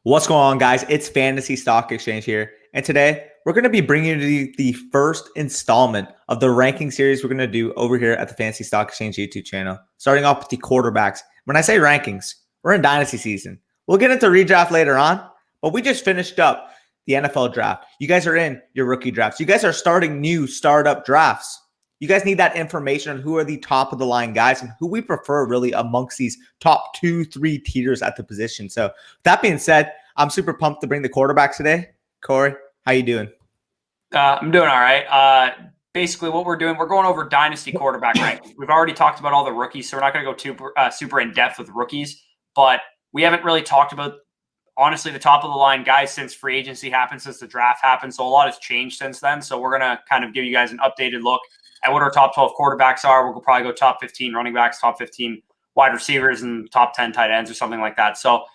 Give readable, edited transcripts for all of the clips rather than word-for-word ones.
What's going on, guys? It's Fantasy Stock Exchange here. And today, we're going to be bringing you the first installment of the ranking series we're going to do over here at the Fantasy Stock Exchange YouTube channel. Starting off with the quarterbacks. When I say rankings, we're in Dynasty season. We'll get into redraft later on, but we just finished up the NFL draft. You guys are in your rookie drafts. You guys are starting new startup drafts. You guys need that information on who are the top of the line guys and who we prefer really amongst these top 2-3 tiers at the position. So that being said, I'm super pumped to bring the quarterbacks today. Corey, how you doing? I'm doing all right. Basically what we're doing, we're going over Dynasty Quarterback rankings. We've already talked about all the rookies, so we're not going to go too super in depth with rookies, but we haven't really talked about, honestly, the top of the line guys since free agency happened, since the draft happened. So a lot has changed since then. So we're going to kind of give you guys an updated look at what our top 12 quarterbacks are. We'll probably go top 15 running backs, top 15 wide receivers, and top 10 tight ends or something like that. So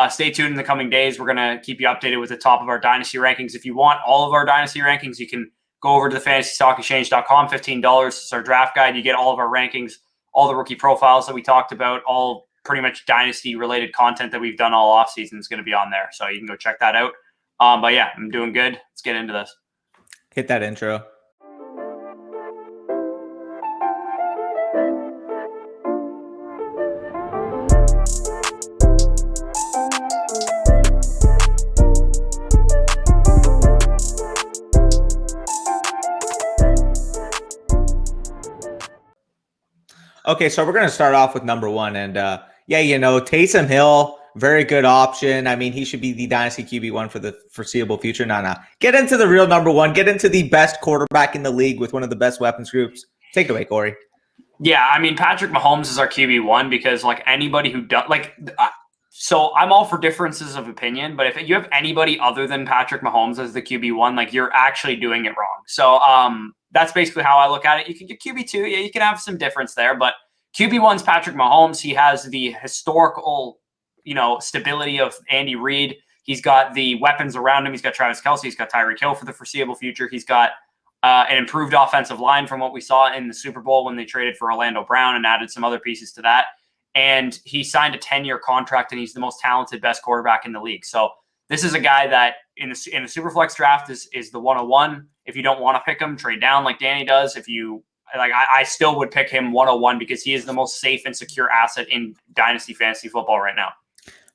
stay tuned in the coming days. We're going to keep you updated with the top of our Dynasty rankings. If you want all of our Dynasty rankings, you can go over to the fantasystockexchange.com, $15. It's our draft guide. You get all of our rankings, all the rookie profiles that we talked about, all pretty much Dynasty-related content that we've done all offseason is going to be on there. So you can go check that out. But yeah, I'm doing good. Let's get into this. Hit that intro. Okay, so we're going to start off with number one. And Taysom Hill, very good option. I mean, he should be the Dynasty QB1 for the foreseeable future. No. Get into the real number one. Get into the best quarterback in the league with one of the best weapons groups. Take it away, Corey. Yeah, I mean, Patrick Mahomes is our QB1 because, like, anybody who does, so I'm all for differences of opinion, but if you have anybody other than Patrick Mahomes as the QB1, like, you're actually doing it wrong. So that's basically how I look at it. You can get QB2. Yeah, you can have some difference there, but QB1's Patrick Mahomes. He has the historical, stability of Andy Reid. He's got the weapons around him. He's got Travis Kelce. He's got Tyreek Hill for the foreseeable future. He's got an improved offensive line from what we saw in the Super Bowl when they traded for Orlando Brown and added some other pieces to that. And he signed a 10-year contract, and he's the most talented, best quarterback in the league. So this is a guy that in the superflex draft is the 101. If you don't want to pick him, trade down like Danny does. If you I still would pick him 101 because he is the most safe and secure asset in Dynasty fantasy football right now.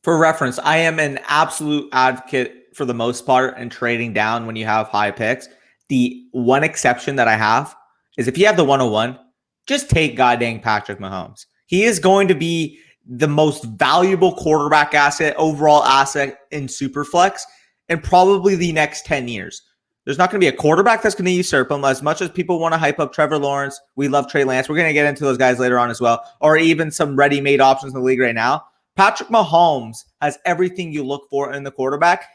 For reference, I am an absolute advocate for the most part in trading down when you have high picks. The one exception that I have is if you have the 101, just take goddamn Patrick Mahomes. He is going to be the most valuable quarterback asset, overall asset in Superflex in probably the next 10 years. There's not going to be a quarterback that's going to usurp him. As much as people want to hype up Trevor Lawrence, we love Trey Lance. We're going to get into those guys later on as well, or even some ready-made options in the league right now. Patrick Mahomes has everything you look for in the quarterback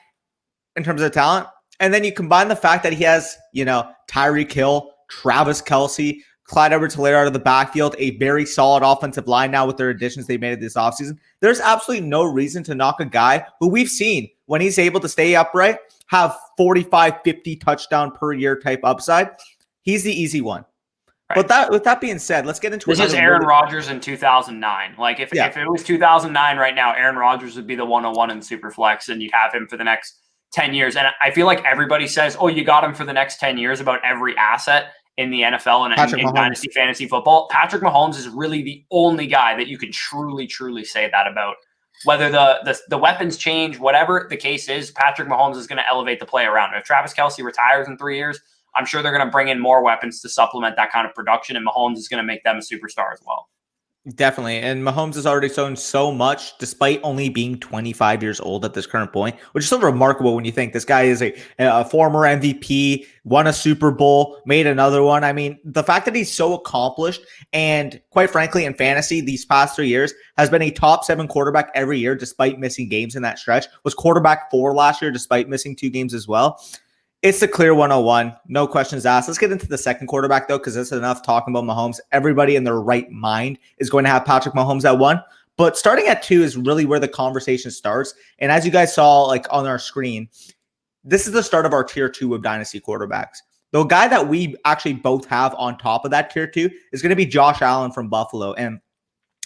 in terms of talent. And then you combine the fact that he has, Tyreek Hill, Travis Kelce, Clyde Edwards-Helaire out of the backfield, a very solid offensive line now with their additions they made this offseason. There's absolutely no reason to knock a guy who we've seen when he's able to stay upright, have 45, 50 touchdown per year type upside. He's the easy one. Right. But with that being said, let's get into this. Is Aaron Rodgers in 2009. Like if it was 2009 right now, Aaron Rodgers would be the 101 in Superflex, and you'd have him for the next 10 years. And I feel like everybody says, oh, you got him for the next 10 years about every asset in the NFL and in Dynasty fantasy football. Patrick Mahomes is really the only guy that you can truly, truly say that about. Whether the weapons change, whatever the case is, Patrick Mahomes is going to elevate the play around him. If Travis Kelce retires in 3 years, I'm sure they're going to bring in more weapons to supplement that kind of production, and Mahomes is going to make them a superstar as well. Definitely. And Mahomes has already shown so much despite only being 25 years old at this current point, which is so remarkable when you think this guy is a former MVP, won a Super Bowl, made another one. I mean, the fact that he's so accomplished and quite frankly in fantasy these past 3 years has been a top 7 quarterback every year despite missing games in that stretch, was quarterback 4 last year despite missing 2 games as well. It's the clear 101. No questions asked. Let's get into the second quarterback, though, because that's enough talking about Mahomes. Everybody in their right mind is going to have Patrick Mahomes at 1. But starting at 2 is really where the conversation starts. And as you guys saw on our screen, this is the start of our tier 2 of Dynasty quarterbacks. The guy that we actually both have on top of that tier 2 is going to be Josh Allen from Buffalo. And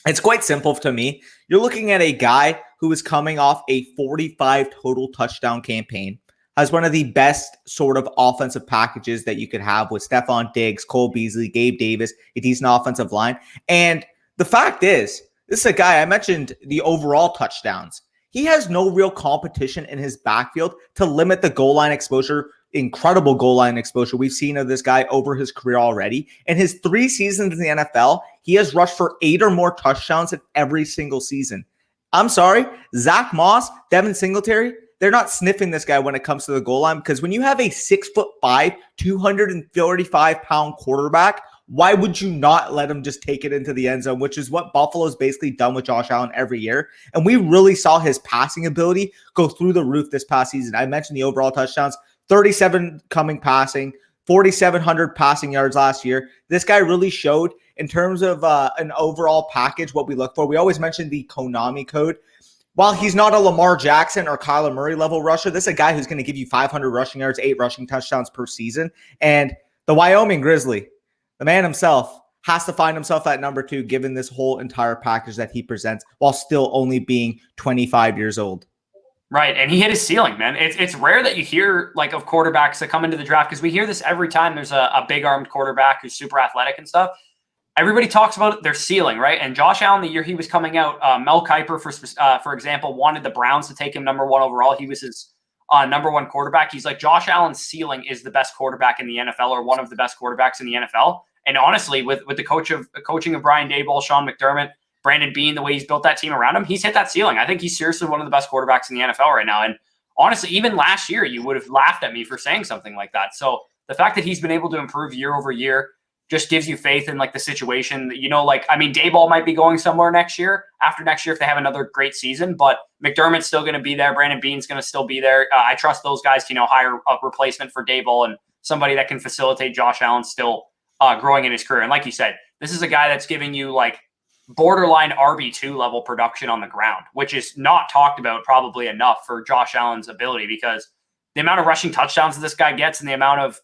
It's quite simple to me. You're looking at a guy who is coming off a 45 total touchdown campaign, has one of the best sort of offensive packages that you could have with Stephon Diggs, Cole Beasley, Gabe Davis, a decent offensive line. And the fact is, this is a guy, I mentioned the overall touchdowns. He has no real competition in his backfield to limit the goal line exposure, incredible goal line exposure we've seen of this guy over his career already. In his 3 seasons in the NFL, he has rushed for 8 or more touchdowns in every single season. I'm sorry, Zach Moss, Devin Singletary, they're not sniffing this guy when it comes to the goal line, because when you have a 6'5", 235-pound quarterback, why would you not let him just take it into the end zone, which is what Buffalo's basically done with Josh Allen every year. And we really saw his passing ability go through the roof this past season. I mentioned the overall touchdowns, 37 coming passing, 4,700 passing yards last year. This guy really showed in terms of an overall package what we look for. We always mention the Konami code. While he's not a Lamar Jackson or Kyler Murray level rusher, this is a guy who's going to give you 500 rushing yards, 8 rushing touchdowns per season. And the Wyoming Grizzly, the man himself, has to find himself at number 2, given this whole entire package that he presents while still only being 25 years old. Right, and he hit his ceiling, man. It's rare that you hear like of quarterbacks that come into the draft, because we hear this every time there's a big-armed quarterback who's super athletic and stuff. Everybody talks about their ceiling, right? And Josh Allen, the year he was coming out, Mel Kiper, for example, wanted the Browns to take him number 1 overall. He was his number 1 quarterback. He's like, Josh Allen's ceiling is the best quarterback in the NFL, or one of the best quarterbacks in the NFL. And honestly, with the coaching of Brian Daboll, Sean McDermott, Brandon Beane, the way he's built that team around him, he's hit that ceiling. I think he's seriously one of the best quarterbacks in the NFL right now. And honestly, even last year, you would have laughed at me for saying something like that. So the fact that he's been able to improve year over year just gives you faith in like the situation. Daboll might be going somewhere next year, after next year, if they have another great season, but McDermott's still going to be there. Brandon Beane's going to still be there. I trust those guys to, hire a replacement for Daboll and somebody that can facilitate Josh Allen still growing in his career. And like you said, this is a guy that's giving you like borderline RB2 level production on the ground, which is not talked about probably enough for Josh Allen's ability, because the amount of rushing touchdowns that this guy gets and the amount of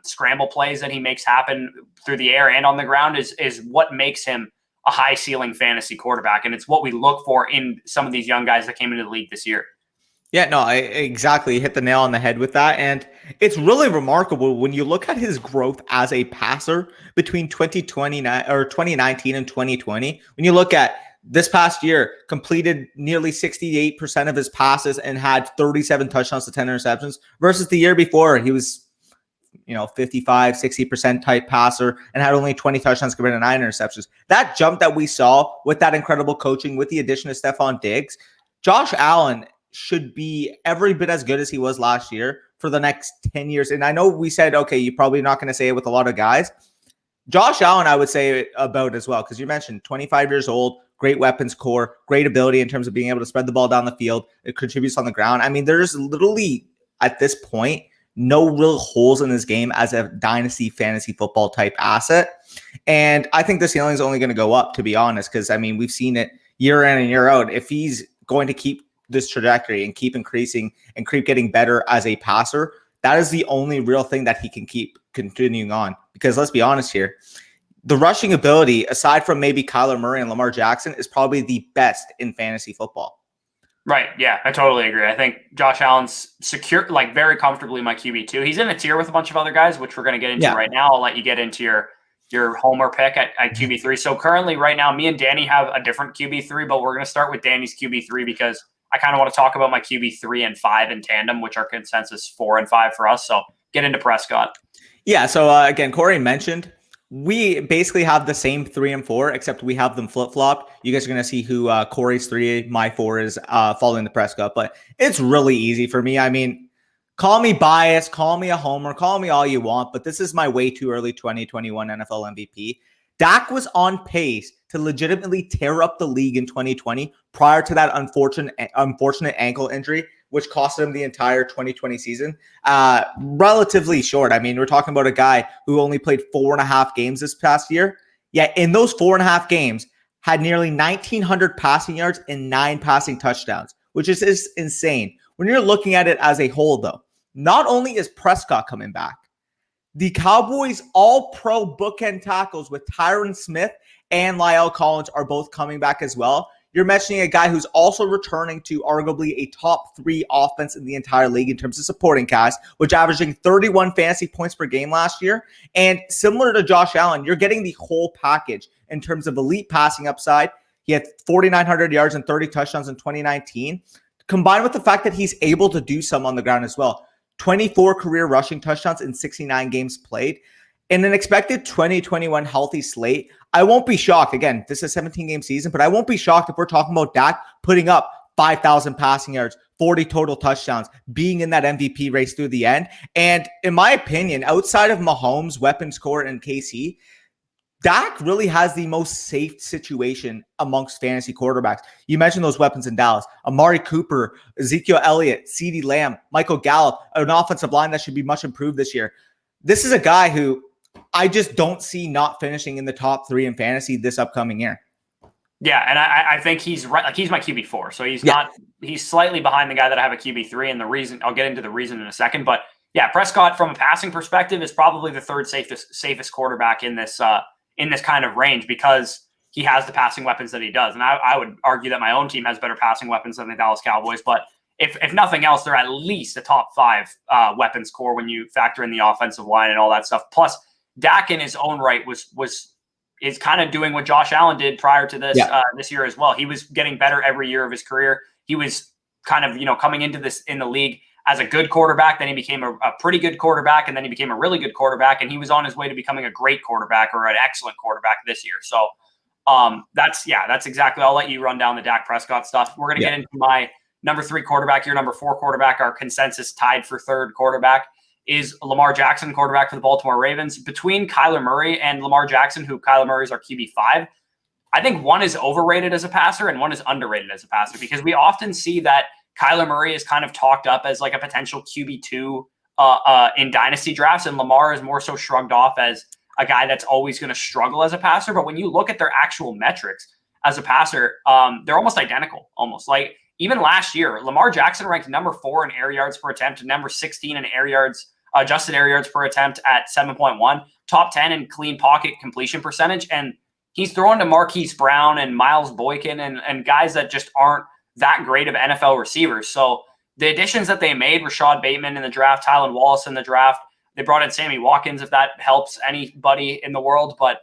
scramble plays that he makes happen through the air and on the ground is what makes him a high ceiling fantasy quarterback. And it's what we look for in some of these young guys that came into the league this year. Yeah, no, I exactly hit the nail on the head with that. And it's really remarkable when you look at his growth as a passer between 2019 and 2020. When you look at this past year, completed nearly 68% of his passes and had 37 touchdowns to 10 interceptions, versus the year before he was, 55, 60% type passer and had only 20 touchdowns compared to 9 interceptions. That jump that we saw with that incredible coaching, with the addition of Stephon Diggs, Josh Allen should be every bit as good as he was last year for the next 10 years. And I know we said, okay, you're probably not going to say it with a lot of guys. Josh Allen, I would say about as well, because you mentioned 25 years old, great weapons core, great ability in terms of being able to spread the ball down the field. It contributes on the ground. I mean, there's literally, at this point, no real holes in his game as a dynasty fantasy football type asset. And I think the ceiling is only going to go up, to be honest, because, we've seen it year in and year out. If he's going to keep this trajectory and keep increasing and keep getting better as a passer, that is the only real thing that he can keep continuing on. Because let's be honest here, the rushing ability, aside from maybe Kyler Murray and Lamar Jackson, is probably the best in fantasy football. Right. Yeah, I totally agree. I think Josh Allen's secure, like very comfortably my QB2. He's in a tier with a bunch of other guys, which we're going to get into right now. I'll let you get into your homer pick at QB3. So currently right now, me and Danny have a different QB3, but we're going to start with Danny's QB3 because I kind of want to talk about my QB3 and 5 in tandem, which are consensus 4 and 5 for us. So get into Prescott. Yeah. So again, Corey mentioned we basically have the same 3 and 4, except we have them flip-flopped. You guys are going to see who Corey's 3, my 4 is following the Prescott, but it's really easy for me. Call me biased, call me a homer, call me all you want, but this is my way too early 2021 NFL MVP. Dak was on pace to legitimately tear up the league in 2020 prior to that unfortunate ankle injury, which cost him the entire 2020 season. Relatively short. We're talking about a guy who only played 4.5 games this past year. Yet in those 4.5 games, had nearly 1,900 passing yards and 9 passing touchdowns, which is insane. When you're looking at it as a whole, though, not only is Prescott coming back, the Cowboys all-pro bookend tackles with Tyron Smith and La'el Collins are both coming back as well. You're mentioning a guy who's also returning to arguably a top 3 offense in the entire league in terms of supporting cast, which averaging 31 fantasy points per game last year. And similar to Josh Allen, you're getting the whole package in terms of elite passing upside. He had 4,900 yards and 30 touchdowns in 2019, combined with the fact that he's able to do some on the ground as well. 24 career rushing touchdowns in 69 games played. In an expected 2021 healthy slate, I won't be shocked. Again, this is a 17-game season, but I won't be shocked if we're talking about Dak putting up 5,000 passing yards, 40 total touchdowns, being in that MVP race through the end. And in my opinion, outside of Mahomes, weapons core, and KC, Dak really has the most safe situation amongst fantasy quarterbacks. You mentioned those weapons in Dallas. Amari Cooper, Ezekiel Elliott, CeeDee Lamb, Michael Gallup, an offensive line that should be much improved this year. This is a guy who I just don't see not finishing in the top 3 in fantasy this upcoming year. Yeah, and I think he's right. Like, he's my QB4, so he's slightly behind the guy that I have a QB3, and the reason, I'll get into the reason in a second. But yeah, Prescott from a passing perspective is probably the 3rd safest quarterback in this kind of range, because he has the passing weapons that he does. And I would argue that my own team has better passing weapons than the Dallas Cowboys, but if nothing else, they're at least a top 5 weapons core when you factor in the offensive line and all that stuff. Plus, Dak in his own right is kind of doing what Josh Allen did prior to this this year as well. He was getting better every year of his career. He was kind of, coming into this in the league as a good quarterback. Then he became a pretty good quarterback, and then he became a really good quarterback, and he was on his way to becoming a great quarterback or an excellent quarterback this year. So that's exactly. I'll let you run down the Dak Prescott stuff. We're going to get into my number 3 quarterback, your number 4 quarterback. Our consensus tied for 3rd quarterback is Lamar Jackson, quarterback for the Baltimore Ravens. Between Kyler Murray and Lamar Jackson, who Kyler Murray is our QB5, I think one is overrated as a passer and one is underrated as a passer, because we often see that Kyler Murray is kind of talked up as like a potential QB2 in dynasty drafts, and Lamar is more so shrugged off as a guy that's always going to struggle as a passer. But when you look at their actual metrics as a passer, they're almost identical, almost. Like, even last year, Lamar Jackson ranked number 4 in air yards per attempt, number 16 in air yards, adjusted air yards per attempt at 7.1, top 10 in clean pocket completion percentage. And he's throwing to Marquise Brown and Miles Boykin and guys that just aren't that great of NFL receivers. So the additions that they made, Rashad Bateman in the draft, Tylan Wallace in the draft, they brought in Sammy Watkins, if that helps anybody in the world. But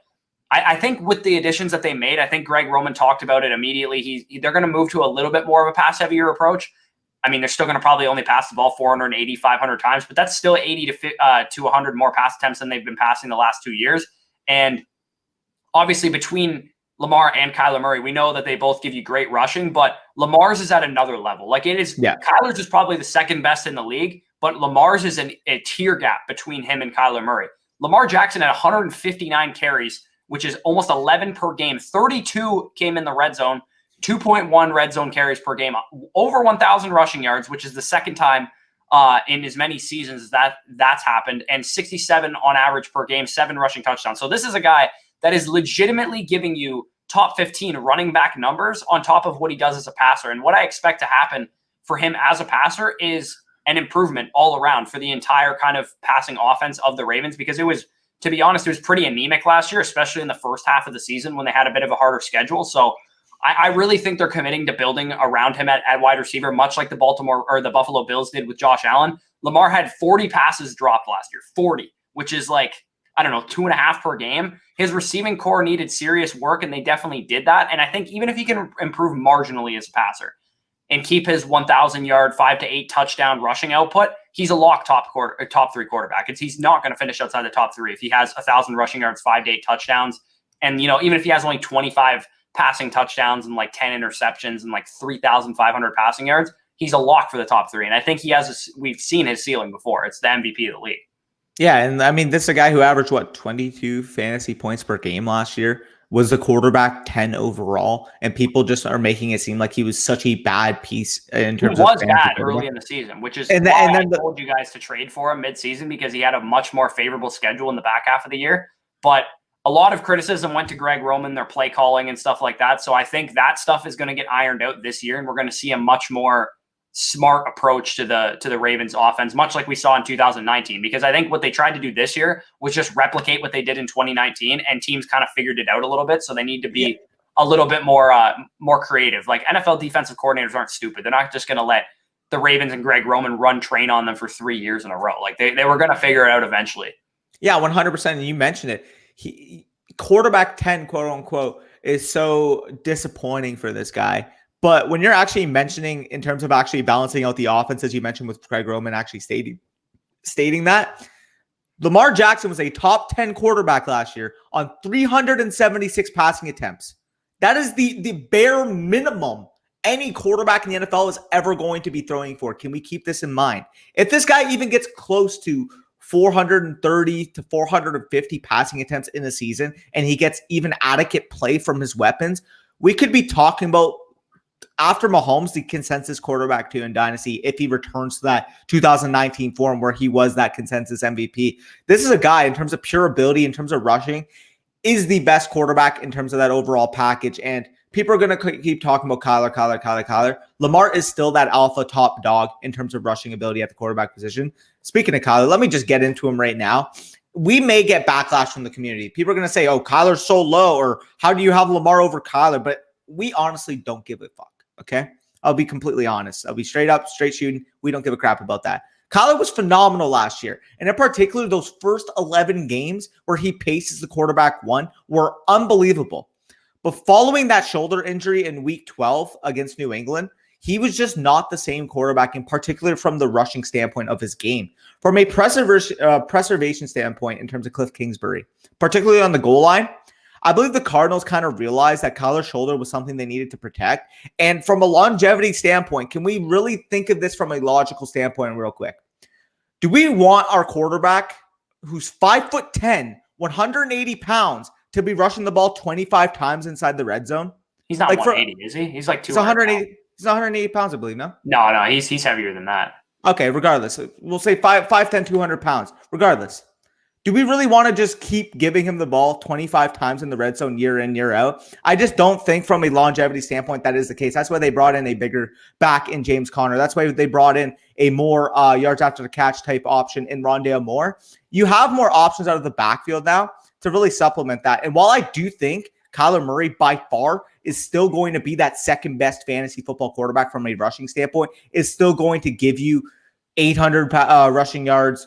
I think with the additions that they made, I think Greg Roman talked about it immediately. They're going to move to a little bit more of a pass-heavier approach. I mean, they're still going to probably only pass the ball 480, 500 times, but that's still 80 to 100 more pass attempts than they've been passing the last 2 years. And obviously, between Lamar and Kyler Murray, we know that they both give you great rushing, but Lamar's is at another level. Like, it is, Kyler's is probably the 2nd best in the league, but Lamar's is a tier gap between him and Kyler Murray. Lamar Jackson had 159 carries, which is almost 11 per game. 32 came in the red zone, 2.1 red zone carries per game, over 1,000 rushing yards, which is the 2nd time in as many seasons that's happened, and 67 on average per game, 7 rushing touchdowns. So this is a guy that is legitimately giving you top 15 running back numbers on top of what he does as a passer. And what I expect to happen for him as a passer is an improvement all around for the entire kind of passing offense of the Ravens, because it was, to be honest, it was pretty anemic last year, especially in the first half of the season when they had a bit of a harder schedule. So I really think they're committing to building around him at wide receiver, much like the Buffalo Bills did with Josh Allen. Lamar had 40 passes dropped last year, 40, which is like, 2.5 per game. His receiving core needed serious work, and they definitely did that. And I think even if he can improve marginally as a passer and keep his 1,000-yard, 5 to 8 touchdown rushing output, he's a lock top 3 quarterback. He's not going to finish outside the top 3 if he has 1,000 rushing yards, 5 to 8 touchdowns, and even if he has only 25 passing touchdowns and like 10 interceptions and like 3,500 passing yards, he's a lock for the top 3. And I think we've seen his ceiling before. It's the MVP of the league. Yeah, and I mean, this is a guy who averaged, 22 fantasy points per game last year, was the quarterback 10 overall, and people just are making it seem like he was such a bad piece in terms of fantasy bad early in the season, which is why I told you guys to trade for him mid-season, because he had a much more favorable schedule in the back half of the year. But a lot of criticism went to Greg Roman, their play calling and stuff like that. So I think that stuff is going to get ironed out this year, and we're going to see a much more smart approach to the Ravens offense, much like we saw in 2019, because I think what they tried to do this year was just replicate what they did in 2019, and teams kind of figured it out a little bit. So they need to be a little bit more creative. Like, NFL defensive coordinators aren't stupid. They're not just going to let the Ravens and Greg Roman run train on them for 3 years in a row. Like, they were going to figure it out eventually. Yeah, 100%. And you mentioned it. Quarterback 10, quote unquote, is so disappointing for this guy. But when you're actually mentioning in terms of actually balancing out the offense, as you mentioned with Greg Roman actually stating that, Lamar Jackson was a top 10 quarterback last year on 376 passing attempts. That is the bare minimum any quarterback in the NFL is ever going to be throwing for. Can we keep this in mind? If this guy even gets close to 430 to 450 passing attempts in a season, and he gets even adequate play from his weapons, we could be talking about, after Mahomes, the consensus quarterback 2 in Dynasty, if he returns to that 2019 form where he was that consensus MVP. This is a guy, in terms of pure ability, in terms of rushing, is the best quarterback in terms of that overall package. And people are going to keep talking about Kyler. Lamar is still that alpha top dog in terms of rushing ability at the quarterback position. Speaking of Kyler, let me just get into him right now. We may get backlash from the community. People are going to say, oh, Kyler's so low, or how do you have Lamar over Kyler? But we honestly don't give a fuck, okay? I'll be completely honest. I'll be straight up, straight shooting. We don't give a crap about that. Kyler was phenomenal last year. And in particular, those first 11 games where he paces the quarterback 1 were unbelievable. But following that shoulder injury in week 12 against New England, he was just not the same quarterback, in particular from the rushing standpoint of his game. From a preservation standpoint in terms of Cliff Kingsbury, particularly on the goal line, I believe the Cardinals kind of realized that Kyler's shoulder was something they needed to protect. And from a longevity standpoint, can we really think of this from a logical standpoint real quick? Do we want our quarterback, who's 5'10", 180 pounds, to be rushing the ball 25 times inside the red zone? He's not like 180, is he? He's like 200. He's 180. He's 180 pounds, I believe, no? No, he's heavier than that. Okay, regardless. We'll say 5'10", 200 pounds. Regardless. Do we really want to just keep giving him the ball 25 times in the red zone year in, year out? I just don't think from a longevity standpoint that is the case. That's why they brought in a bigger back in James Conner. That's why they brought in a more yards after the catch type option in Rondale Moore. You have more options out of the backfield now to really supplement that. And while I do think Kyler Murray by far is still going to be that second best fantasy football quarterback from a rushing standpoint, is still going to give you 800 rushing yards,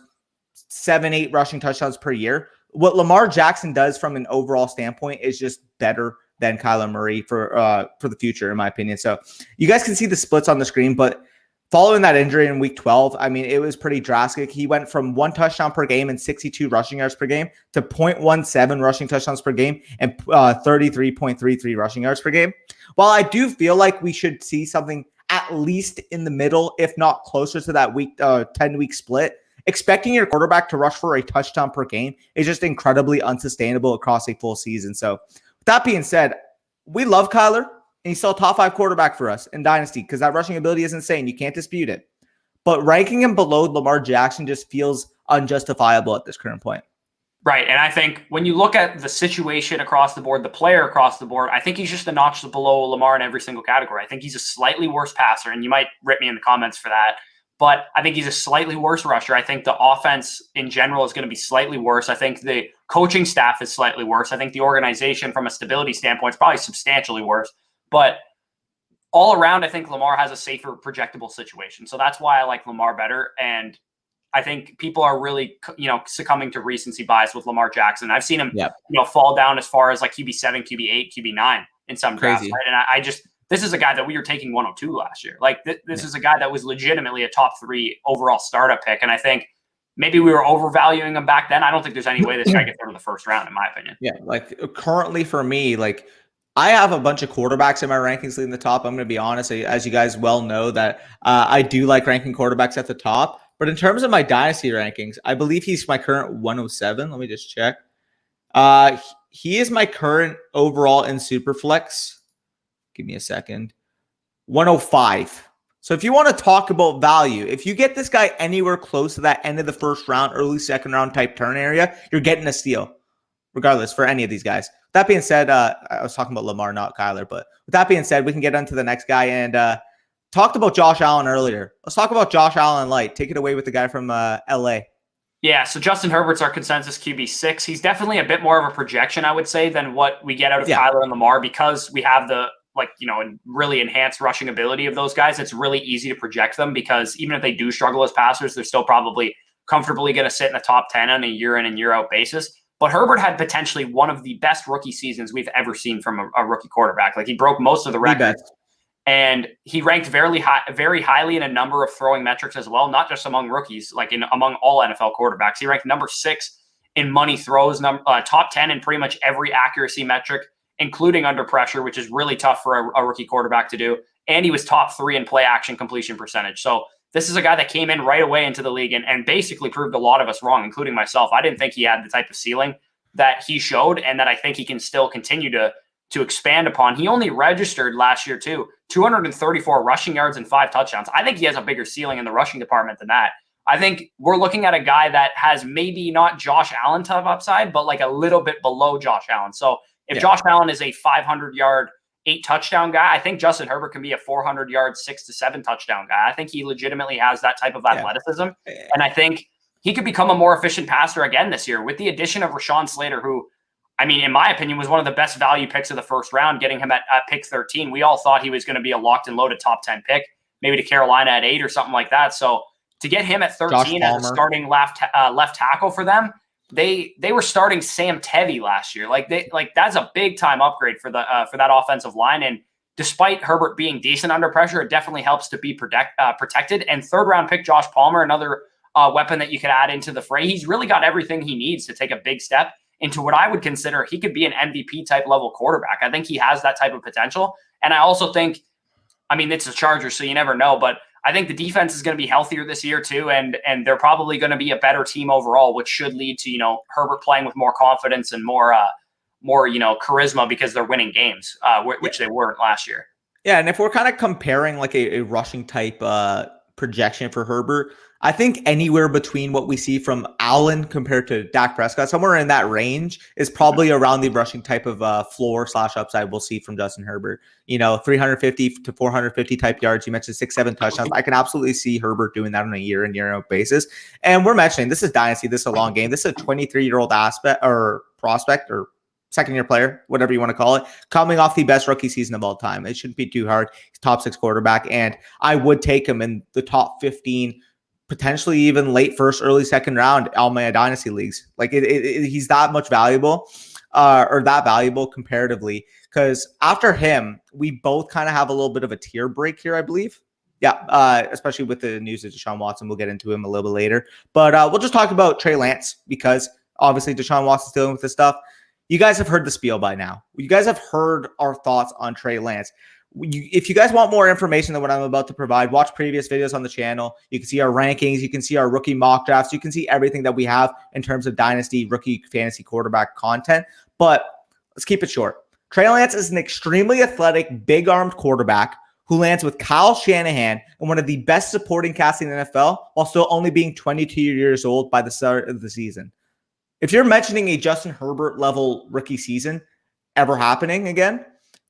7-8 rushing touchdowns per year. What Lamar Jackson does from an overall standpoint is just better than Kyler Murray for the future, in my opinion. So you guys can see the splits on the screen, but following that injury in week 12, I mean, it was pretty drastic. He went from 1 touchdown per game and 62 rushing yards per game to 0.17 rushing touchdowns per game and 33.33 rushing yards per game. While I do feel like we should see something at least in the middle, if not closer to that week 10-week split, expecting your quarterback to rush for a touchdown per game is just incredibly unsustainable across a full season. So with that being said, we love Kyler, and he's still a top 5 quarterback for us in Dynasty because that rushing ability is insane. You can't dispute it. But ranking him below Lamar Jackson just feels unjustifiable at this current point. Right. And I think when you look at the situation across the board, the player across the board, I think he's just a notch below Lamar in every single category. I think he's a slightly worse passer, and you might rip me in the comments for that. But I think he's a slightly worse rusher. I think the offense in general is going to be slightly worse. I think the coaching staff is slightly worse. I think the organization from a stability standpoint is probably substantially worse. But all around, I think Lamar has a safer projectable situation. So that's why I like Lamar better. And I think people are really, succumbing to recency bias with Lamar Jackson. I've seen him, fall down as far as like QB7, QB8, QB9 in some drafts. Right? And this is a guy that we were taking 102 last year. Like this is a guy that was legitimately a top 3 overall startup pick. And I think maybe we were overvaluing him back then. I don't think there's any way this guy gets out of the first round, in my opinion. Yeah. Like currently for me, like I have a bunch of quarterbacks in my rankings leading the top. I'm going to be honest, as you guys well know that I do like ranking quarterbacks at the top. But in terms of my dynasty rankings, I believe he's my current 107. Let me just check. He is my current overall in superflex. Give me a second. 105. So if you want to talk about value, if you get this guy anywhere close to that end of the first round, early second round type turn area, you're getting a steal, regardless for any of these guys. That being said, I was talking about Lamar, not Kyler. But with that being said, we can get on to the next guy. And talked about Josh Allen earlier. Let's talk about Josh Allen light. Take it away with the guy from LA. Yeah, so Justin Herbert's our consensus QB6. He's definitely a bit more of a projection, I would say, than what we get out of Kyler and Lamar, because we have the really enhanced rushing ability of those guys. It's really easy to project them, because even if they do struggle as passers, they're still probably comfortably going to sit in the top 10 on a year in and year out basis. But Herbert had potentially one of the best rookie seasons we've ever seen from a rookie quarterback. Like, he broke most of the records. And he ranked very highly in a number of throwing metrics as well, not just among rookies, like among all NFL quarterbacks. He ranked number 6 in money throws, top 10 in pretty much every accuracy metric, including under pressure, which is really tough for a rookie quarterback to do. And he was top 3 in play action completion percentage. So this is a guy that came in right away into the league and basically proved a lot of us wrong, including myself. I didn't think he had the type of ceiling that he showed, and that I think he can still continue to expand upon. He only registered last year too 234 rushing yards and 5 touchdowns. I think he has a bigger ceiling in the rushing department than that. I think we're looking at a guy that has maybe not Josh Allen type upside, but like a little bit below Josh Allen. So if Josh Allen is a 500-yard, 8 touchdown guy, I think Justin Herbert can be a 400-yard, 6 to 7 touchdown guy. I think he legitimately has that type of athleticism. And I think he could become a more efficient passer again this year with the addition of Rashawn Slater, who, I mean, in my opinion, was one of the best value picks of the first round, getting him at pick 13. We all thought he was going to be a locked and loaded top 10 pick, maybe to Carolina at 8 or something like that. So to get him at 13 as a starting left tackle for them, they were starting Sam Tevy last year. That's a big time upgrade for that offensive line. And despite Herbert being decent under pressure, it definitely helps to be protected. And 3rd round pick Josh Palmer, another weapon that you could add into the fray. He's really got everything he needs to take a big step into what I would consider he could be an MVP type level quarterback. I think he has that type of potential. And I also think, I mean, it's the Chargers, so you never know, but I think the defense is going to be healthier this year too. And they're probably going to be a better team overall, which should lead to, Herbert playing with more confidence and more charisma, because they're winning games, which they weren't last year. Yeah. And if we're kind of comparing like a rushing type projection for Herbert, I think anywhere between what we see from Allen compared to Dak Prescott, somewhere in that range is probably around the rushing type of floor/upside we'll see from Justin Herbert. 350 to 450 type yards. You mentioned 6-7 touchdowns. I can absolutely see Herbert doing that on a year in, year out basis. And we're mentioning this is Dynasty. This is a long game. This is a 23-year-old prospect or second-year player, whatever you want to call it, coming off the best rookie season of all time. It shouldn't be too hard. He's top 6 quarterback, and I would take him in the top 15, potentially even late first, early second round, all my dynasty leagues. Like he's that much valuable, or that valuable comparatively. Because after him, we both kind of have a little bit of a tier break here, I believe. Yeah, especially with the news of Deshaun Watson. We'll get into him a little bit later. But we'll just talk about Trey Lance, because obviously Deshaun Watson's dealing with this stuff. You guys have heard the spiel by now. You guys have heard our thoughts on Trey Lance. If you guys want more information than what I'm about to provide, watch previous videos on the channel. You can see our rankings. You can see our rookie mock drafts. You can see everything that we have in terms of dynasty rookie fantasy quarterback content. But let's keep it short. Trey Lance is an extremely athletic, big-armed quarterback who lands with Kyle Shanahan and one of the best supporting casts in the NFL while still only being 22 years old by the start of the season. If you're mentioning a Justin Herbert level rookie season ever happening again,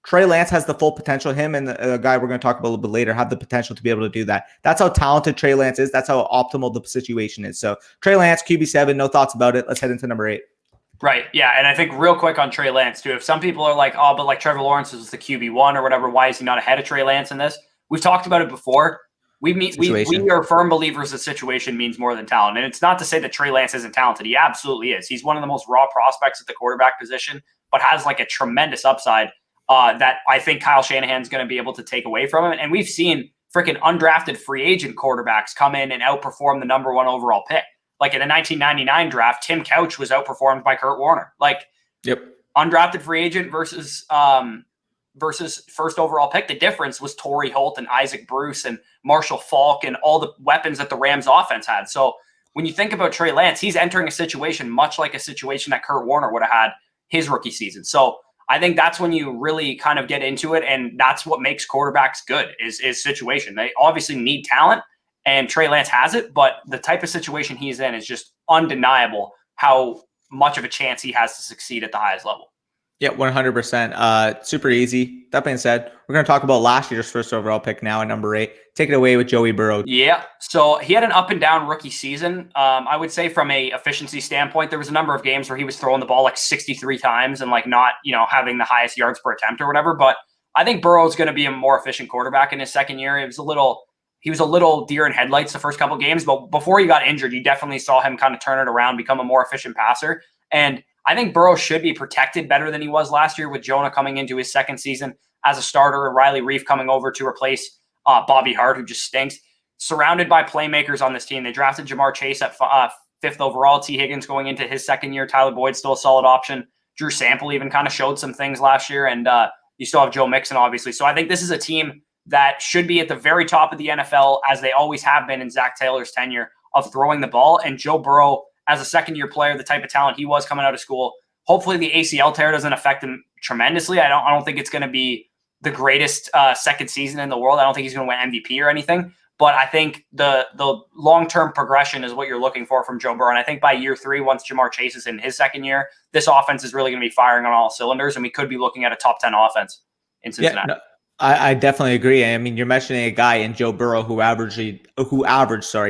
Trey Lance has the full potential. Him and the guy we're going to talk about a little bit later have the potential to be able to do that. That's how talented Trey Lance is. That's how optimal the situation is. So Trey Lance, QB7, no thoughts about it. Let's head into number 8. Right. Yeah. And I think real quick on Trey Lance too, if some people are like, oh, but like Trevor Lawrence is the QB1 or whatever, why is he not ahead of Trey Lance in this? We've talked about it before. We are firm believers that situation means more than talent. And it's not to say that Trey Lance isn't talented. He absolutely is. He's one of the most raw prospects at the quarterback position, but has like a tremendous upside that I think Kyle Shanahan's going to be able to take away from him. And we've seen freaking undrafted free agent quarterbacks come in and outperform the number 1 overall pick. Like in the 1999 draft, Tim Couch was outperformed by Kurt Warner. Undrafted free agent versus first overall pick. The difference was Torrey Holt and Isaac Bruce and Marshall Faulk and all the weapons that the Rams offense had. So when you think about Trey Lance, he's entering a situation much like a situation that Kurt Warner would have had his rookie season. So I think that's when you really kind of get into it, and that's what makes quarterbacks good is situation. They obviously need talent, and Trey Lance has it, but the type of situation he's in is just undeniable how much of a chance he has to succeed at the highest level. Yeah, 100%. Super easy. That being said, we're going to talk about last year's first overall pick now at number 8. Take it away with Joey Burrow. Yeah, so he had an up and down rookie season. I would say from a efficiency standpoint, there was a number of games where he was throwing the ball like 63 times and like not, having the highest yards per attempt or whatever. But I think Burrow is going to be a more efficient quarterback in his second year. He was a little deer in headlights the first couple games, but before he got injured, you definitely saw him kind of turn it around, become a more efficient passer. And I think Burrow should be protected better than he was last year with Jonah coming into his second season as a starter and Riley Reif coming over to replace Bobby Hart, who just stinks. Surrounded by playmakers on this team. They drafted Jamar Chase at 5th overall. T. Higgins going into his second year. Tyler Boyd's still a solid option. Drew Sample even kind of showed some things last year. And you still have Joe Mixon, obviously. So I think this is a team that should be at the very top of the NFL, as they always have been in Zach Taylor's tenure, of throwing the ball. And Joe Burrow, as a second-year player, the type of talent he was coming out of school, hopefully the ACL tear doesn't affect him tremendously. I don't think it's going to be the greatest second season in the world. I don't think he's going to win MVP or anything. But I think the long-term progression is what you're looking for from Joe Burrow. And I think by year 3, once Jamar Chase is in his second year, this offense is really going to be firing on all cylinders, and we could be looking at a top 10 offense in Cincinnati. Yeah, no, I definitely agree. I mean, you're mentioning a guy in Joe Burrow who averaged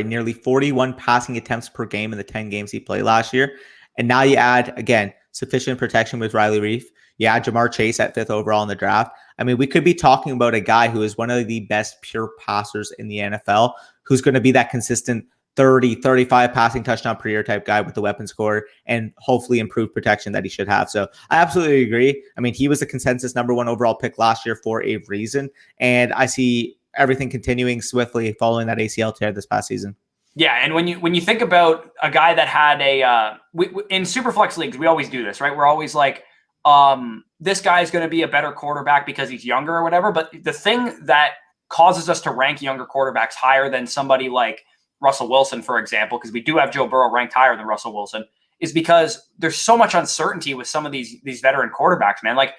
nearly 41 passing attempts per game in the 10 games he played last year. And now you add, again, sufficient protection with Riley Reif. You add Jamar Chase at 5th overall in the draft. I mean, we could be talking about a guy who is one of the best pure passers in the NFL, who's going to be that consistent 30, 35 passing touchdown per year type guy with the weapon score and hopefully improved protection that he should have. So I absolutely agree. I mean, he was the consensus number 1 overall pick last year for a reason. And I see everything continuing swiftly following that ACL tear this past season. Yeah, and when you think about a guy that had in superflex leagues, we always do this, right? We're always like, this guy is going to be a better quarterback because he's younger or whatever. But the thing that causes us to rank younger quarterbacks higher than somebody like Russell Wilson, for example, because we do have Joe Burrow ranked higher than Russell Wilson, is because there's so much uncertainty with some of these veteran quarterbacks, man. Like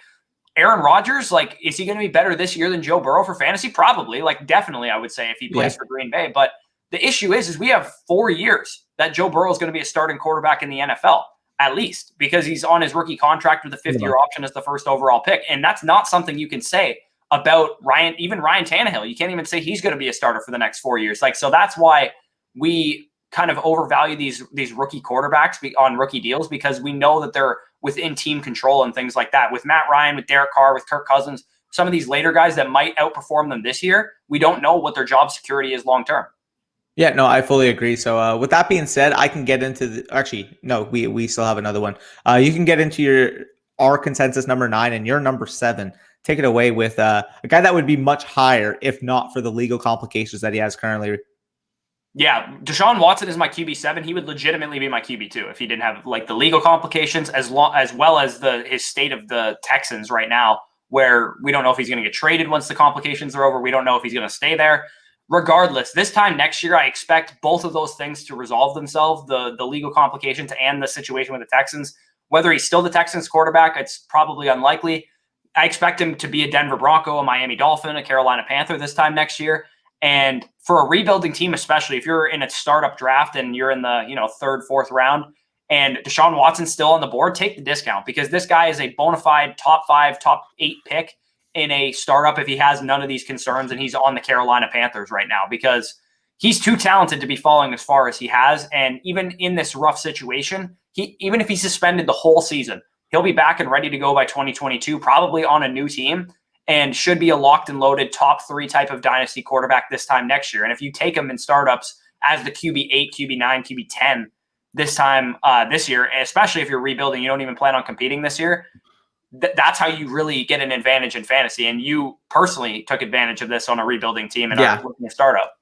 Aaron Rodgers, like, is he going to be better this year than Joe Burrow for fantasy? Probably, like, definitely, I would say if he plays for Green Bay. But the issue is we have 4 years that Joe Burrow is going to be a starting quarterback in the NFL, at least, because he's on his rookie contract with a 5th-year option as the first overall pick. And that's not something you can say about Ryan Tannehill. You can't even say he's going to be a starter for the next 4 years. Like, so that's why we kind of overvalue these rookie quarterbacks on rookie deals, because we know that they're within team control and things like that. With Matt Ryan, with Derek Carr, with Kirk Cousins, some of these later guys that might outperform them this year, we don't know what their job security is long-term. Yeah, no, I fully agree. So with that being said, I can get into we still have another one. You can get into our consensus number 9 and your number 7. Take it away with a guy that would be much higher if not for the legal complications that he has currently. Yeah, Deshaun Watson is my QB7. He would legitimately be my QB2 if he didn't have like the legal complications as well as his state of the Texans right now, where we don't know if he's going to get traded once the complications are over. We don't know if he's going to stay there. Regardless, this time next year, I expect both of those things to resolve themselves, the legal complications and the situation with the Texans. Whether he's still the Texans quarterback, it's probably unlikely. I expect him to be a Denver Bronco, a Miami Dolphin, a Carolina Panther this time next year. And for a rebuilding team, especially if you're in a startup draft and you're in the 3rd, 4th round and Deshaun Watson's still on the board, take the discount, because this guy is a bona fide top 5, top 8 pick in a startup if he has none of these concerns and he's on the Carolina Panthers right now, because he's too talented to be falling as far as he has. And even in this rough situation, even if he's suspended the whole season, he'll be back and ready to go by 2022, probably on a new team, and should be a locked and loaded top 3 type of dynasty quarterback this time next year. And if you take him in startups as the QB8, QB9, QB10 this time this year, especially if you're rebuilding, you don't even plan on competing this year, that's how you really get an advantage in fantasy. And you personally took advantage of this on a rebuilding team and are looking at startup.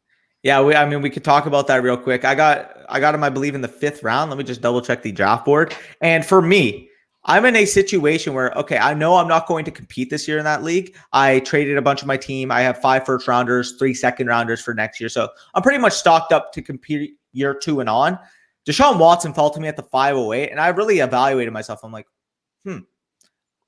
Yeah, we could talk about that real quick. I got him, I believe, in the 5th round. Let me just double check the draft board. And for me, I'm in a situation where, okay, I know I'm not going to compete this year in that league. I traded a bunch of my team. I have 5 first rounders, 3 second rounders for next year. So I'm pretty much stocked up to compete year 2 and on. Deshaun Watson fell to me at the 508, and I really evaluated myself. I'm like,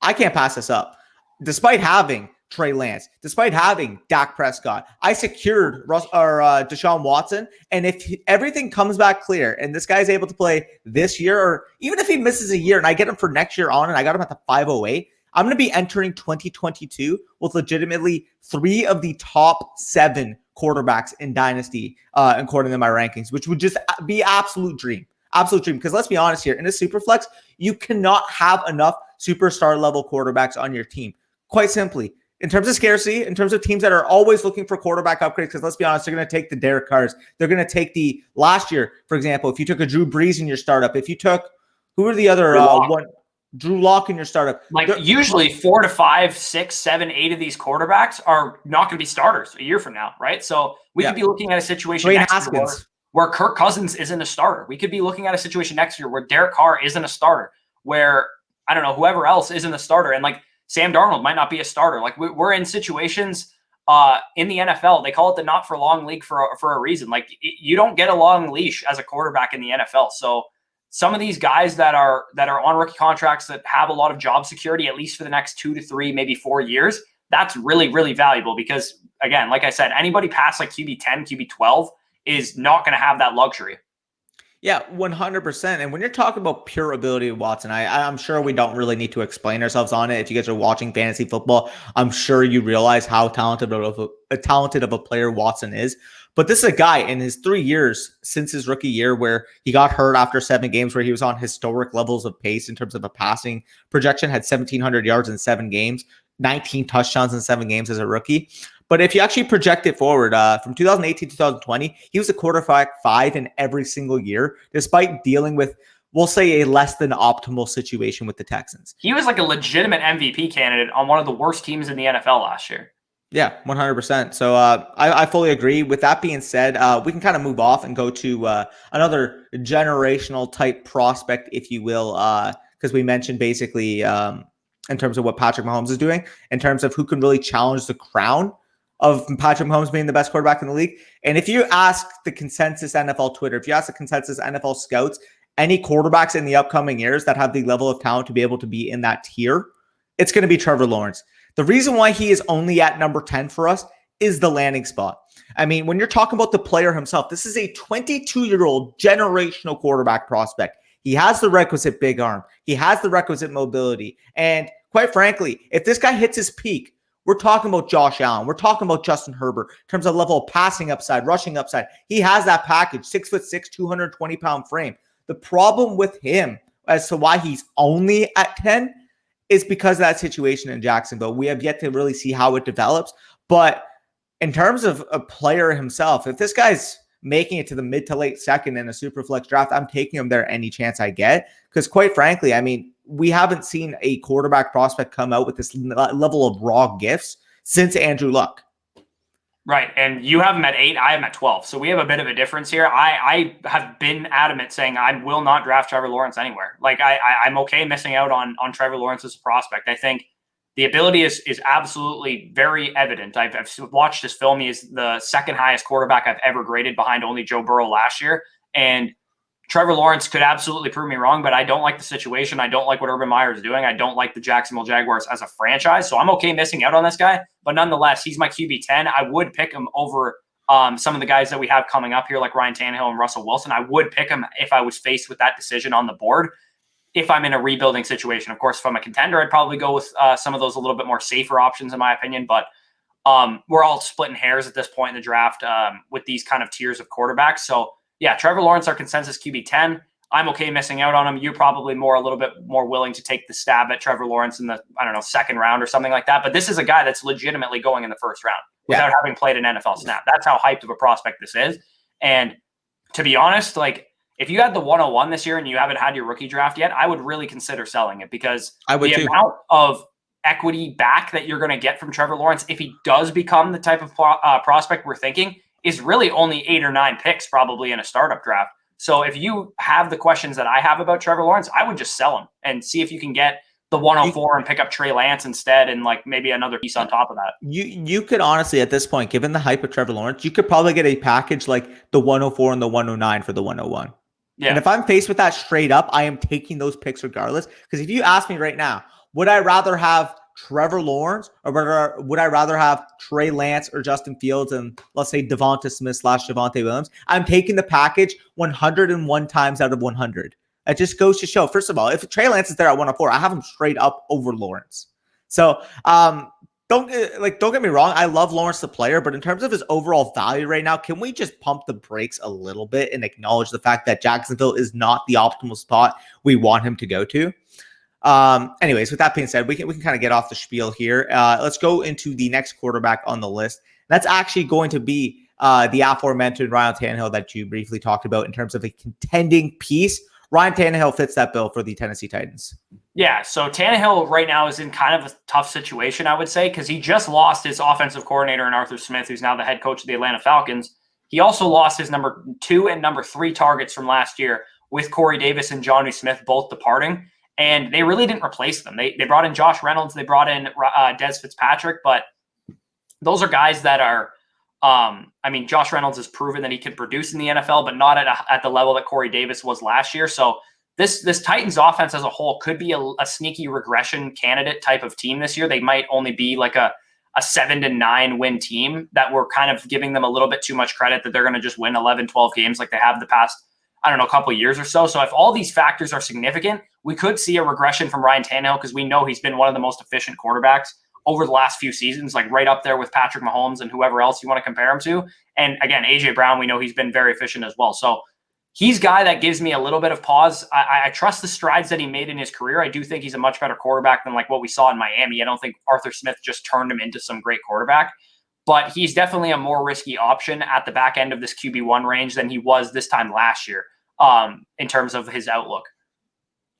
I can't pass this up. Despite having Trey Lance, despite having Dak Prescott. I secured Deshaun Watson. And if everything comes back clear and this guy's able to play this year, or even if he misses a year and I get him for next year on and I got him at the 508, I'm going to be entering 2022 with legitimately 3 of the top 7 quarterbacks in Dynasty, according to my rankings, which would just be absolute dream. Absolute dream. Because let's be honest here, in a superflex, you cannot have enough superstar level quarterbacks on your team. Quite simply, in terms of scarcity, in terms of teams that are always looking for quarterback upgrades, because let's be honest, they're going to take the Derek Carrs. They're going to take the last year, for example, if you took a Drew Brees in your startup, if you took, who are the other one? Drew Lock in your startup. Like usually 4 to 5, 6, 7, 8 of these quarterbacks are not going to be starters a year from now, right? So we could be looking at a situation next year where Kirk Cousins isn't a starter. We could be looking at a situation next year where Derek Carr isn't a starter, where, I don't know, whoever else isn't a starter. And like Sam Darnold might not be a starter. Like we're in situations in the NFL. They call it the not for long league for a reason. Like you don't get a long leash as a quarterback in the NFL. So some of these guys that are on rookie contracts that have a lot of job security, at least for the next 2 to 3, maybe 4 years, that's really, really valuable because, again, like I said, anybody past like QB 10, QB 12 is not going to have that luxury. Yeah, 100%. And when you're talking about pure ability of Watson, I'm sure we don't really need to explain ourselves on it. If you guys are watching fantasy football, I'm sure you realize how talented of a player Watson is. But this is a guy in his 3 years since his rookie year where he got hurt after 7 games, where he was on historic levels of pace in terms of a passing projection, had 1,700 yards in 7 games, 19 touchdowns in 7 games as a rookie. But if you actually project it forward, from 2018 to 2020, he was a quarterback 5 in every single year, despite dealing with, we'll say, a less than optimal situation with the Texans. He was like a legitimate MVP candidate on one of the worst teams in the NFL last year. Yeah, 100%. So I fully agree. With that being said, we can kind of move off and go to another generational type prospect, if you will, because we mentioned basically in terms of what Patrick Mahomes is doing, in terms of who can really challenge the crown of Patrick Mahomes being the best quarterback in the league. And if you ask the consensus NFL Twitter, if you ask the consensus NFL scouts, any quarterbacks in the upcoming years that have the level of talent to be able to be in that tier, it's going to be Trevor Lawrence. The reason why he is only at number 10 for us is the landing spot. I mean, when you're talking about the player himself, this is a 22-year-old generational quarterback prospect. He has the requisite big arm. He has the requisite mobility. And quite frankly, if this guy hits his peak, we're talking about Josh Allen. We're talking about Justin Herbert in terms of level of passing upside, rushing upside. He has that package, 6'6", 220-pound frame. The problem with him as to why he's only at 10 is because of that situation in Jacksonville. We have yet to really see how it develops. But in terms of a player himself, if this guy's making it to the mid to late second in a super flex draft, I'm taking him there any chance I get. Because quite frankly, I mean, we haven't seen a quarterback prospect come out with this level of raw gifts since Andrew Luck. Right. And you have him at 8. I have him at 12. So we have a bit of a difference here. I have been adamant saying I will not draft Trevor Lawrence anywhere. Like I'm okay missing out on Trevor Lawrence as a prospect. I think the ability is absolutely very evident. I've watched his film. He is the second highest quarterback I've ever graded behind only Joe Burrow last year. And Trevor Lawrence could absolutely prove me wrong, but I don't like the situation. I don't like what Urban Meyer is doing. I don't like the Jacksonville Jaguars as a franchise. So I'm okay missing out on this guy. But nonetheless, he's my QB 10. I would pick him over some of the guys that we have coming up here, like Ryan Tannehill and Russell Wilson. I would pick him if I was faced with that decision on the board, if I'm in a rebuilding situation. Of course, if I'm a contender, I'd probably go with some of those a little bit more safer options, in my opinion. But we're all splitting hairs at this point in the draft with these kind of tiers of quarterbacks. So, yeah, Trevor Lawrence, our consensus QB 10. I'm okay missing out on him. You're probably a little bit more willing to take the stab at Trevor Lawrence in the, second round or something like that. But this is a guy that's legitimately going in the first round without having played an NFL snap. That's how hyped of a prospect this is. And to be honest, like if you had the 101 this year and you haven't had your rookie draft yet, I would really consider selling it because the amount of equity back that you're going to get from Trevor Lawrence, if he does become the type of prospect we're thinking, is really only 8 or 9 picks probably in a startup draft. So if you have the questions that I have about Trevor Lawrence, I would just sell him and see if you can get the 104 and pick up Trey Lance instead and like maybe another piece on top of that. You could honestly, at this point, given the hype of Trevor Lawrence, you could probably get a package like the 104 and the 109 for the 101. Yeah. And if I'm faced with that straight up, I am taking those picks regardless. Because if you ask me right now, would I rather have Trevor Lawrence, or would I rather have Trey Lance or Justin Fields and let's say Devonta Smith / Javonte Williams? I'm taking the package 101 times out of 100. It just goes to show, first of all, if Trey Lance is there at 104, I have him straight up over Lawrence. So don't get me wrong, I love Lawrence the player, but in terms of his overall value right now, can we just pump the brakes a little bit and acknowledge the fact that Jacksonville is not the optimal spot we want him to go to? Anyways, with that being said, we can kind of get off the spiel here. Let's go into the next quarterback on the list. That's actually going to be the aforementioned Ryan Tannehill that you briefly talked about in terms of a contending piece. Ryan Tannehill fits that bill for the Tennessee Titans. Yeah, so Tannehill right now is in kind of a tough situation, I would say, because he just lost his offensive coordinator in Arthur Smith, who's now the head coach of the Atlanta Falcons. He also lost his number 2 and number 3 targets from last year with Corey Davis and Jonnu Smith both departing, and they really didn't replace them. They brought in Josh Reynolds, they brought in Dez Fitzpatrick, but those are guys that are Josh Reynolds has proven that he can produce in the NFL, but not at the level that Corey Davis was last year. So this Titans offense as a whole could be a sneaky regression candidate type of team this year. They might only be like a 7-9 win team that we're kind of giving them a little bit too much credit that they're going to just win 11, 12 games like they have the past, couple of years or so. So if all these factors are significant, we could see a regression from Ryan Tannehill because we know he's been one of the most efficient quarterbacks over the last few seasons, like right up there with Patrick Mahomes and whoever else you want to compare him to. And again, AJ Brown, we know he's been very efficient as well. So he's a guy that gives me a little bit of pause. I trust the strides that he made in his career. I do think he's a much better quarterback than like what we saw in Miami. I don't think Arthur Smith just turned him into some great quarterback, but he's definitely a more risky option at the back end of this QB1 range than he was this time last year in terms of his outlook.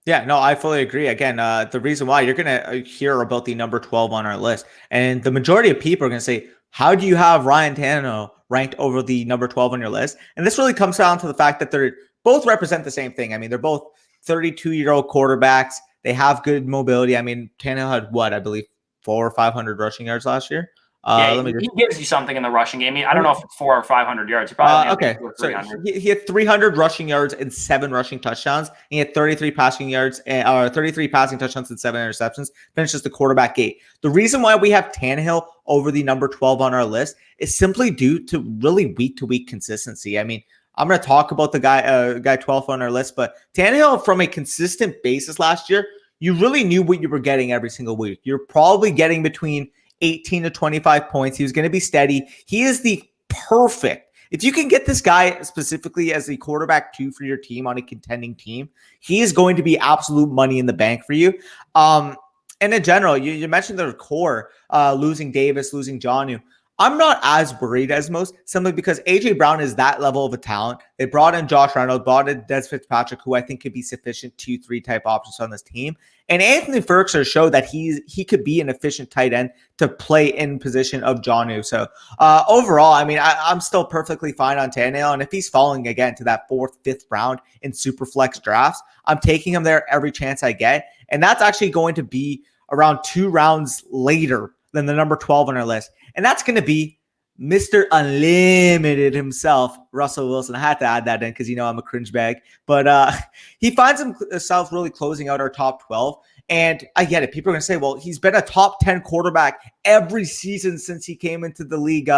Yeah, no, I fully agree. Again, the reason why you're going to hear about the number 12 on our list, and the majority of people are going to say, how do you have Ryan Tannehill ranked over the number 12 on your list? And this really comes down to the fact that they're both represent the same thing. I mean, they're both 32-year-old quarterbacks. They have good mobility. I mean, Tannehill had what, I believe 400 or 500 rushing yards last year. He gives you something in the rushing game. I don't know if 400 or 500 yards. He probably okay. So he had 300 rushing yards and 7 rushing touchdowns. He had 33 passing yards and 33 passing touchdowns and 7 interceptions. Finishes the quarterback 8. The reason why we have Tannehill over the number 12 on our list is simply due to really week-to-week consistency. I mean, I'm going to talk about the guy 12 on our list, but Tannehill, from a consistent basis last year, you really knew what you were getting every single week. You're probably getting between 18 to 25 points. He was going to be steady. He is the perfect. If you can get this guy specifically as the quarterback 2 for your team on a contending team, he is going to be absolute money in the bank for you. And in general, you mentioned their core, losing Davis, losing Jonnu. I'm not as worried as most, simply because AJ Brown is that level of a talent. They brought in Josh Reynolds, brought in Dez Fitzpatrick, who I think could be sufficient 2-3 type options on this team. And Anthony Ferguson showed that he could be an efficient tight end to play in position of Jonnu. So overall, I mean, I'm still perfectly fine on Tannehill. And if he's falling again to that 4th, 5th round in superflex drafts, I'm taking him there every chance I get. And that's actually going to be around 2 rounds later than the number 12 on our list. And that's going to be Mr. Unlimited himself, Russell Wilson. I had to add that in because, I'm a cringe bag. But he finds himself really closing out our top 12. And I get it. People are going to say, well, he's been a top 10 quarterback every season since he came into the league,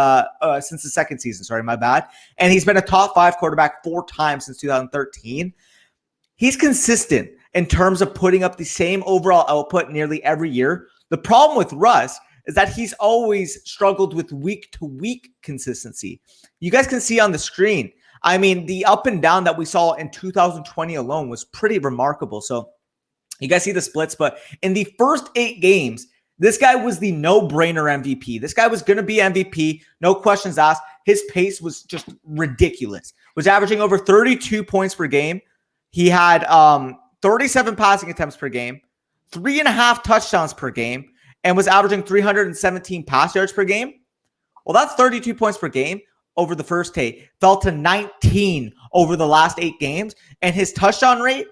since the second season. Sorry, my bad. And he's been a top 5 quarterback 4 times since 2013. He's consistent in terms of putting up the same overall output nearly every year. The problem with Russ is that he's always struggled with week-to-week consistency. You guys can see on the screen, I mean, the up and down that we saw in 2020 alone was pretty remarkable. So you guys see the splits, but in the first 8 games, this guy was the no-brainer MVP. This guy was going to be MVP, no questions asked. His pace was just ridiculous. Was averaging over 32 points per game. He had 37 passing attempts per game, 3.5 touchdowns per game, and was averaging 317 pass yards per game. Well, that's 32 points per game over the first 8. Fell to 19 over the last 8 games. And his touchdown rate,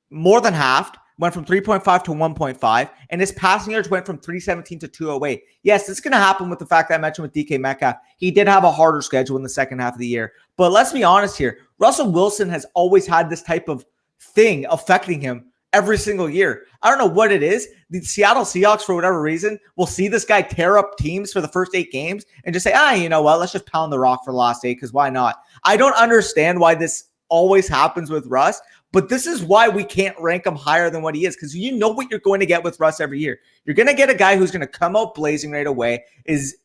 more than halved, went from 3.5 to 1.5. And his passing yards went from 317 to 208. Yes, this is going to happen with the fact that I mentioned with DK Metcalf. He did have a harder schedule in the second half of the year. But let's be honest here. Russell Wilson has always had this type of thing affecting him every single year. I don't know what it is. The Seattle Seahawks, for whatever reason, will see this guy tear up teams for the first 8 games and just say, you know what? Let's just pound the rock for the last 8 because why not? I don't understand why this always happens with Russ, but this is why we can't rank him higher than what he is, because you know what you're going to get with Russ every year. You're going to get a guy who's going to come out blazing right away.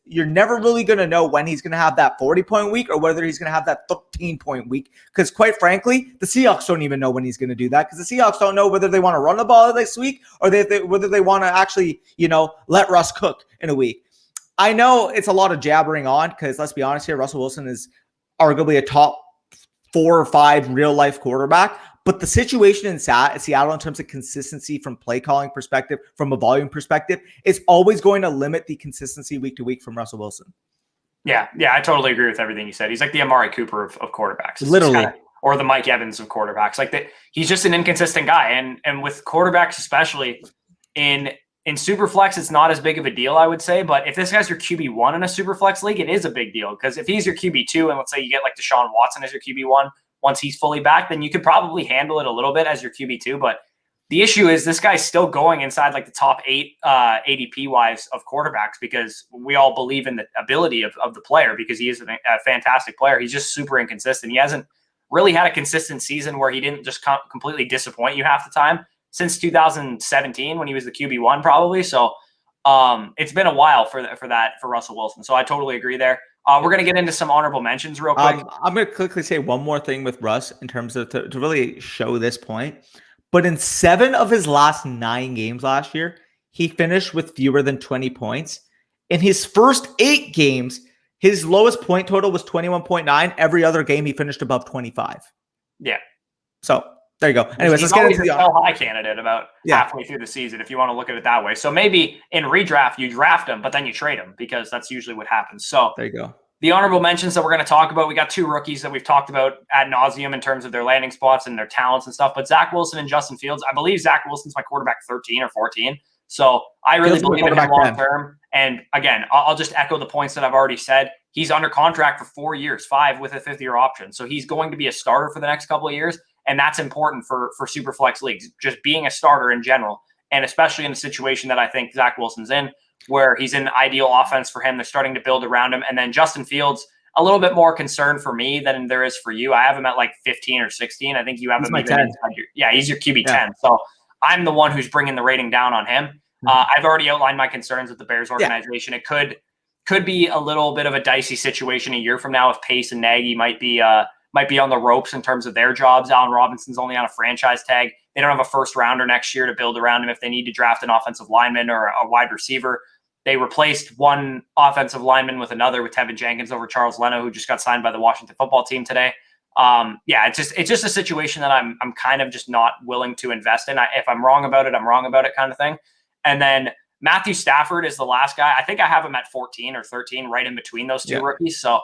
You're never really going to know when he's going to have that 40-point week or whether he's going to have that 13-point week, because quite frankly, the Seahawks don't even know when he's going to do that, because the Seahawks don't know whether they want to run the ball this week or whether they want to actually, let Russ cook in a week. I know it's a lot of jabbering on, because let's be honest here, Russell Wilson is arguably a top 4 or 5 real-life quarterback. But the situation in Seattle in terms of consistency from play calling perspective, from a volume perspective, is always going to limit the consistency week to week from Russell Wilson. Yeah, I totally agree with everything you said. He's like the Amari Cooper of quarterbacks. Literally. Or the Mike Evans of quarterbacks. He's just an inconsistent guy. And with quarterbacks, especially in Superflex, it's not as big of a deal, I would say. But if this guy's your QB1 in a Superflex league, it is a big deal. Because if he's your QB2, and let's say you get like Deshaun Watson as your QB1, once he's fully back, then you could probably handle it a little bit as your QB2. But the issue is this guy's still going inside like the top 8 ADP-wise of quarterbacks, because we all believe in the ability of the player, because he is a fantastic player. He's just super inconsistent. He hasn't really had a consistent season where he didn't just completely disappoint you half the time since 2017 when he was the QB1 probably. So it's been a while for Russell Wilson. So I totally agree there. We're going to get into some honorable mentions real quick. I'm going to quickly say one more thing with Russ in terms of to really show this point. But in 7 of his last 9 games last year, he finished with fewer than 20 points. In his first 8 games, his lowest point total was 21.9. Every other game, he finished above 25. Yeah. So there you go. Anyways, let's get into the high candidate about halfway through the season, if you want to look at it that way. So maybe in redraft, you draft him, but then you trade him, because that's usually what happens. So there you go. The honorable mentions that we're going to talk about, we got 2 rookies that we've talked about ad nauseum in terms of their landing spots and their talents and stuff. But Zach Wilson and Justin Fields, I believe Zach Wilson's my quarterback 13 or 14. So I really believe in him long term. And again, I'll just echo the points that I've already said. He's under contract for 4 years, 5 with a 5th-year option. So he's going to be a starter for the next couple of years. And that's important for Superflex leagues, just being a starter in general. And especially in a situation that I think Zach Wilson's in, where he's in ideal offense for him. They're starting to build around him. And then Justin Fields, a little bit more concern for me than there is for you. I have him at like 15 or 16. I think you have him even 10. He's your QB 10. So I'm the one who's bringing the rating down on him. I've already outlined my concerns with the Bears organization. It could be a little bit of a dicey situation a year from now if Pace and Nagy might be on the ropes in terms of their jobs. Allen Robinson's only on a franchise tag. They don't have a first rounder next year to build around him if they need to draft an offensive lineman or a wide receiver. They replaced one offensive lineman with another, with Tevin Jenkins over Charles Leno, who just got signed by the Washington football team today. It's just a situation that I'm kind of just not willing to invest in. If I'm wrong about it, I'm wrong about it, kind of thing. And then Matthew Stafford is the last guy. I think I have him at 14 or 13, right in between those 2 rookies. So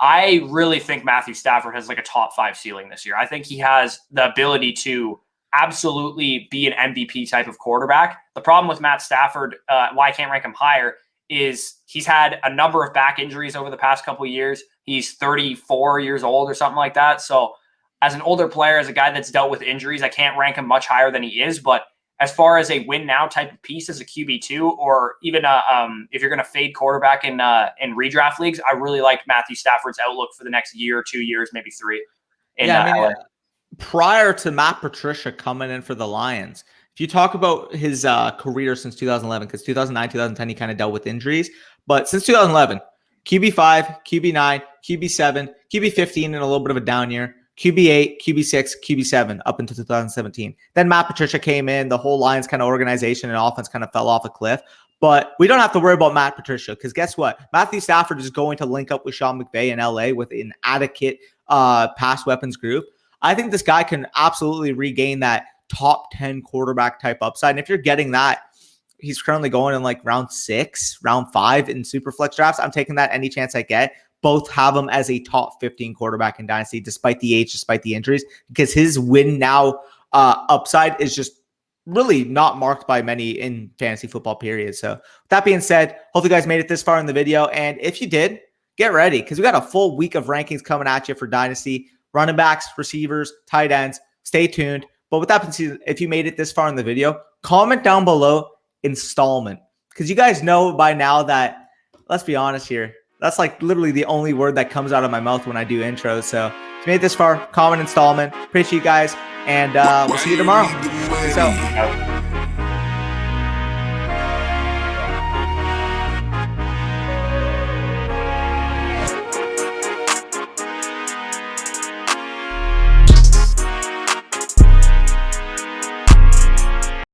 I really think Matthew Stafford has like a top 5 ceiling this year. I think he has the ability to absolutely be an MVP type of quarterback. The problem with Matt Stafford, why I can't rank him higher, is he's had a number of back injuries over the past couple of years. He's 34 years old or something like that. So as an older player, as a guy that's dealt with injuries, I can't rank him much higher than he is. But as far as a win now type of piece as a QB2, or even if you're going to fade quarterback in redraft leagues, I really like Matthew Stafford's outlook for the next year, 2 years, maybe 3. Prior to Matt Patricia coming in for the Lions, if you talk about his career since 2011, because 2009, 2010, he kind of dealt with injuries. But since 2011, QB5, QB9, QB7, QB15 in a little bit of a down year, QB8, QB6, QB7 up until 2017. Then Matt Patricia came in. The whole Lions kind of organization and offense kind of fell off a cliff. But we don't have to worry about Matt Patricia, because guess what? Matthew Stafford is going to link up with Sean McVay in LA with an adequate pass weapons group. I think this guy can absolutely regain that top 10 quarterback type upside. And if you're getting that, he's currently going in like round 6, round 5 in Superflex drafts. I'm taking that any chance I get. Both have him as a top 15 quarterback in Dynasty, despite the age, despite the injuries, because his win now upside is just really not marked by many in fantasy football, period. So with that being said, hope you guys made it this far in the video. And if you did, get ready, because we got a full week of rankings coming at you for Dynasty. Running backs, receivers, tight ends. Stay tuned. But with that being said, if you made it this far in the video, comment down below installment. Because you guys know by now that, let's be honest here, that's like literally the only word that comes out of my mouth when I do intros. So if you made it this far, comment installment. Appreciate you guys. And we'll see you tomorrow. Peace out.